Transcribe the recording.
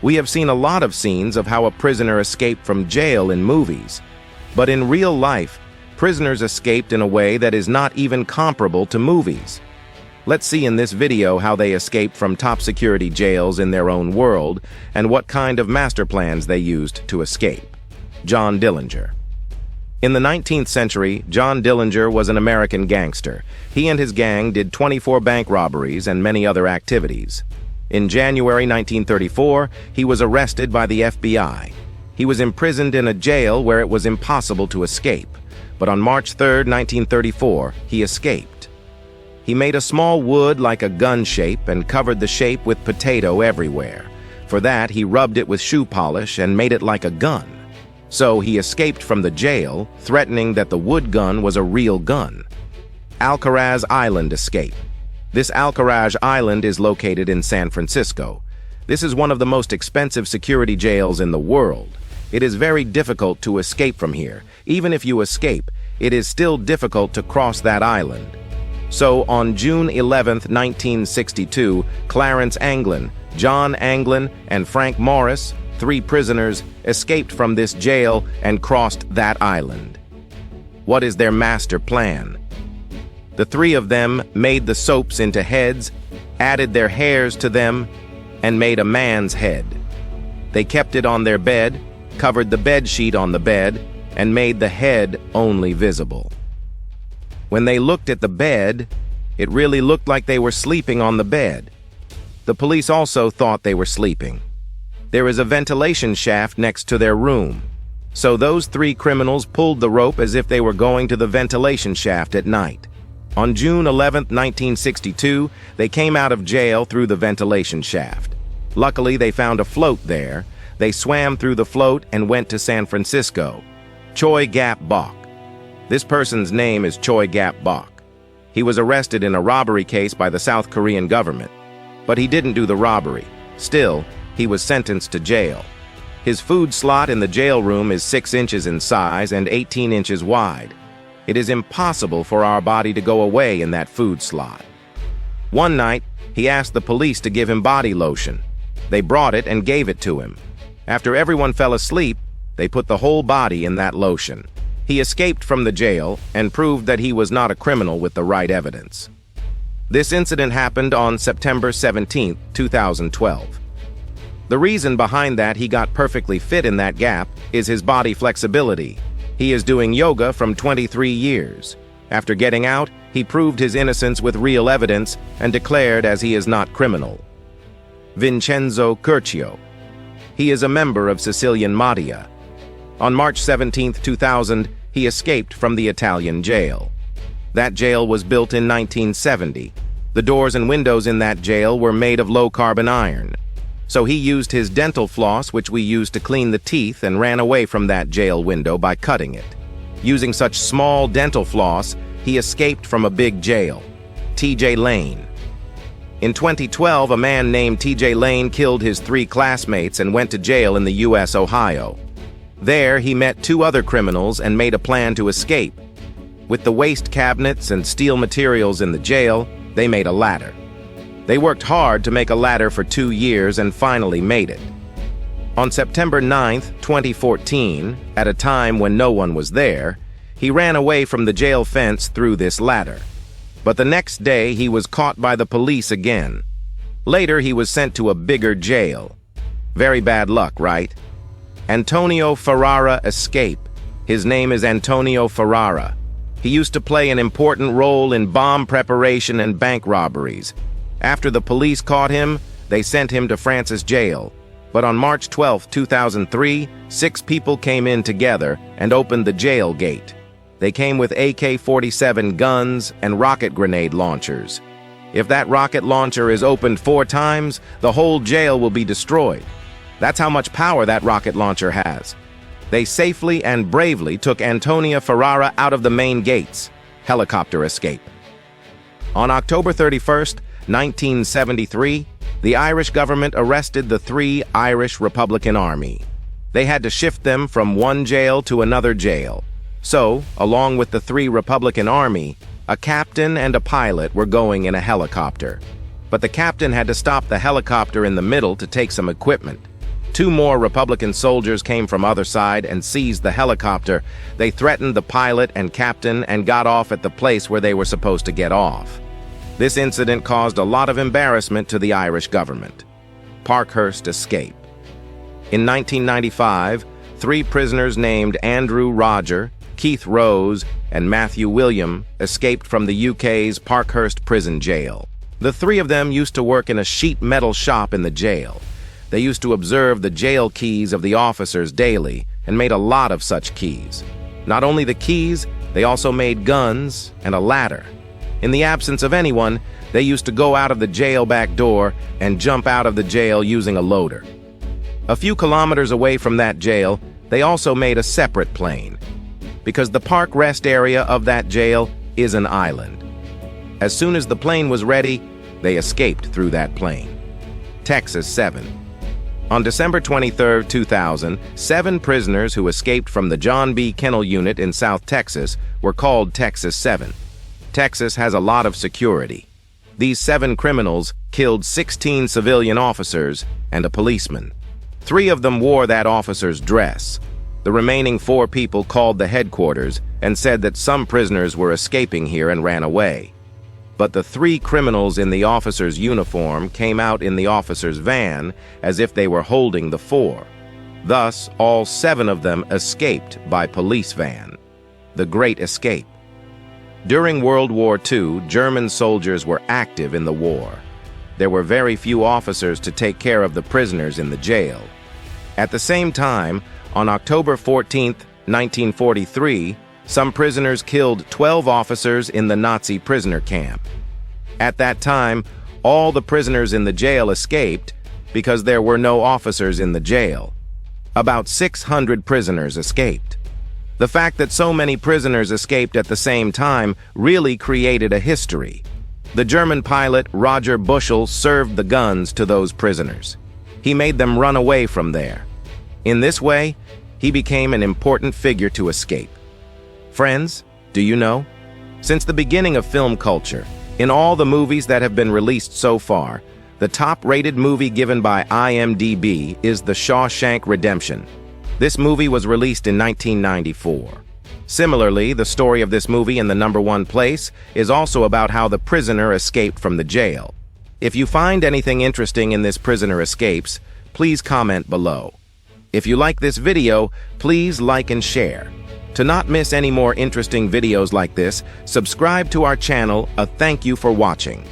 We have seen a lot of scenes of how a prisoner escaped from jail in movies, but in real life, prisoners escaped in a way that is not even comparable to movies. Let's see in this video how they escaped from top security jails in their own world and what kind of master plans they used to escape. John Dillinger. In the 19th century, John Dillinger was an American gangster. He and his gang did 24 bank robberies and many other activities. In January 1934, he was arrested by the FBI. He was imprisoned in a jail where it was impossible to escape, but on March 3, 1934, he escaped. He made a small wood like a gun shape and covered the shape with potato everywhere. For that, he rubbed it with shoe polish and made it like a gun. So he escaped from the jail, threatening that the wood gun was a real gun. Alcatraz Island escape. This Alcatraz Island is located in San Francisco. This is one of the most expensive security jails in the world. It is very difficult to escape from here. Even if you escape, it is still difficult to cross that island. So on June 11, 1962, Clarence Anglin, John Anglin, and Frank Morris, 3 prisoners, escaped from this jail and crossed that island. What is their master plan? The 3 of them made the soaps into heads, added their hairs to them, and made a man's head. They kept it on their bed, covered the bed sheet on the bed, and made the head only visible. When they looked at the bed, it really looked like they were sleeping on the bed. The police also thought they were sleeping. There is a ventilation shaft next to their room, so those 3 criminals pulled the rope as if they were going to the ventilation shaft at night. On June 11, 1962, they came out of jail through the ventilation shaft. Luckily, they found a float there. They swam through the float and went to San Francisco. Choy Gap Bae. This person's name is Choy Gap Bae. He was arrested in a robbery case by the South Korean government, but he didn't do the robbery. Still, he was sentenced to jail. His food slot in the jail room is 6 inches in size and 18 inches wide. It is impossible for our body to go away in that food slot. One night, he asked the police to give him body lotion. They brought it and gave it to him. After everyone fell asleep, they put the whole body in that lotion. He escaped from the jail and proved that he was not a criminal with the right evidence. This incident happened on September 17, 2012. The reason behind that he got perfectly fit in that gap is his body flexibility. He is doing yoga from 23 years. After getting out, he proved his innocence with real evidence and declared as he is not criminal. Vincenzo Cecchi. He is a member of Sicilian Mafia. On March 17, 2000, he escaped from the Italian jail. That jail was built in 1970. The doors and windows in that jail were made of low-carbon iron. So he used his dental floss, which we use to clean the teeth, and ran away from that jail window by cutting it. Using such small dental floss, he escaped from a big jail. T.J. Lane. In 2012, a man named T.J. Lane killed his 3 classmates and went to jail in the U.S. Ohio. There, he met 2 other criminals and made a plan to escape. With the waste cabinets and steel materials in the jail, they made a ladder. They worked hard to make a ladder for 2 years and finally made it. On September 9, 2014, at a time when no one was there, he ran away from the jail fence through this ladder. But the next day, he was caught by the police again. Later, he was sent to a bigger jail. Very bad luck, right? Antonio Ferrara escape. His name is Antonio Ferrara. He used to play an important role in bomb preparation and bank robberies. After the police caught him, they sent him to Francis Jail. But on March 12, 2003, 6 people came in together and opened the jail gate. They came with AK-47 guns and rocket grenade launchers. If that rocket launcher is opened 4 times, the whole jail will be destroyed. That's how much power that rocket launcher has. They safely and bravely took Antonio Ferrara out of the main gates. Helicopter escape. On October 31st, 1973, the Irish government arrested the 3 Irish Republican Army. They had to shift them from one jail to another jail. So, along with the 3 Republican Army, a captain and a pilot were going in a helicopter. But the captain had to stop the helicopter in the middle to take some equipment. 2 more Republican soldiers came from other side and seized the helicopter. They threatened the pilot and captain and got off at the place where they were supposed to get off. This incident caused a lot of embarrassment to the Irish government. Parkhurst Escape. In 1995, 3 prisoners named Andrew Roger, Keith Rose, and Matthew William escaped from the UK's Parkhurst prison jail. The 3 of them used to work in a sheet metal shop in the jail. They used to observe the jail keys of the officers daily and made a lot of such keys. Not only the keys, they also made guns and a ladder. In the absence of anyone, they used to go out of the jail back door and jump out of the jail using a loader. A few kilometers away from that jail, they also made a separate plane, because the park rest area of that jail is an island. As soon as the plane was ready, they escaped through that plane. Texas 7. On December 23, 2000, 7 prisoners who escaped from the John B. Kennel Unit in South Texas were called Texas 7. Texas has a lot of security. These 7 criminals killed 16 civilian officers and a policeman. 3 of them wore that officer's dress. The remaining 4 people called the headquarters and said that some prisoners were escaping here and ran away. But the 3 criminals in the officer's uniform came out in the officer's van as if they were holding the 4. Thus, all 7 of them escaped by police van. The Great Escape. During World War II, German soldiers were active in the war. There were very few officers to take care of the prisoners in the jail. At the same time, on October 14, 1943, some prisoners killed 12 officers in the Nazi prisoner camp. At that time, all the prisoners in the jail escaped because there were no officers in the jail. About 600 prisoners escaped. The fact that so many prisoners escaped at the same time really created a history. The German pilot Roger Bushell served the guns to those prisoners. He made them run away from there. In this way, he became an important figure to escape. Friends, do you know? Since the beginning of film culture, in all the movies that have been released so far, the top-rated movie given by IMDb is The Shawshank Redemption. This movie was released in 1994. Similarly, the story of this movie in the #1 place is also about how the prisoner escaped from the jail. If you find anything interesting in this prisoner escapes, please comment below. If you like this video, please like and share. To not miss any more interesting videos like this, subscribe to our channel. Thank you for watching.